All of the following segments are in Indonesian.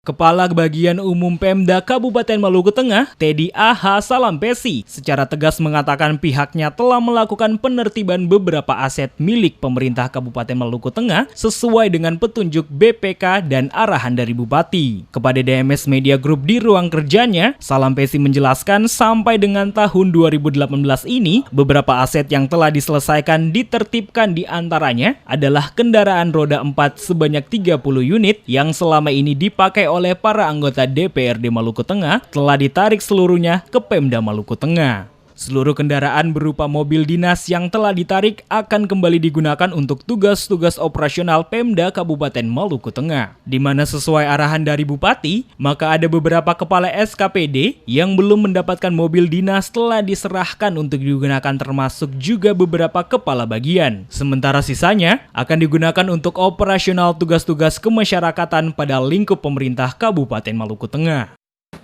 Kepala Bagian Umum Pemda Kabupaten Maluku Tengah, Teddy A.H. Salampesi, secara tegas mengatakan pihaknya telah melakukan penertiban beberapa aset milik pemerintah Kabupaten Maluku Tengah sesuai dengan petunjuk BPK dan arahan dari Bupati. Kepada DMS Media Group di ruang kerjanya, Salampesi menjelaskan sampai dengan tahun 2018 ini, beberapa aset yang telah diselesaikan ditertibkan di antaranya adalah kendaraan roda 4 sebanyak 30 unit yang selama ini dipakai oleh para anggota DPRD Maluku Tengah telah ditarik seluruhnya ke Pemda Maluku Tengah. Seluruh kendaraan berupa mobil dinas yang telah ditarik akan kembali digunakan untuk tugas-tugas operasional Pemda Kabupaten Maluku Tengah. Di mana sesuai arahan dari Bupati, maka ada beberapa kepala SKPD yang belum mendapatkan mobil dinas telah diserahkan untuk digunakan termasuk juga beberapa kepala bagian. Sementara sisanya akan digunakan untuk operasional tugas-tugas kemasyarakatan pada lingkup pemerintah Kabupaten Maluku Tengah.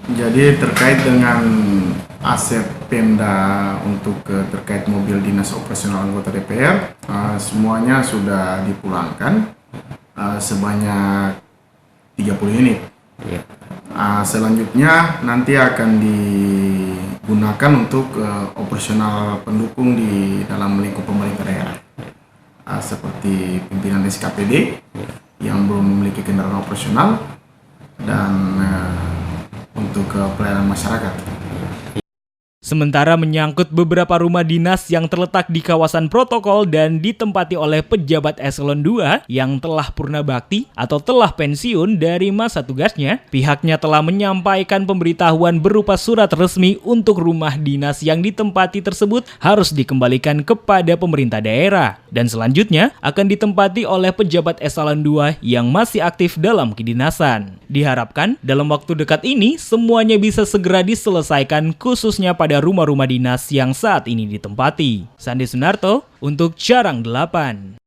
Jadi terkait dengan aset Pemda untuk terkait mobil dinas operasional anggota DPR, semuanya sudah dipulangkan sebanyak 30 unit. Selanjutnya nanti akan digunakan untuk operasional pendukung di dalam lingkup pemerintah daerah, seperti pimpinan SKPD yang belum memiliki kendaraan operasional dan untuk pelayanan masyarakat. Sementara menyangkut beberapa rumah dinas yang terletak di kawasan protokol dan ditempati oleh pejabat eselon 2 yang telah purna bakti atau telah pensiun dari masa tugasnya, pihaknya telah menyampaikan pemberitahuan berupa surat resmi untuk rumah dinas yang ditempati tersebut harus dikembalikan kepada pemerintah daerah dan selanjutnya akan ditempati oleh pejabat eselon 2 yang masih aktif dalam kedinasan. Diharapkan dalam waktu dekat ini semuanya bisa segera diselesaikan khususnya pada rumah-rumah dinas yang saat ini ditempati. Sandi Sunarto untuk Carang 8.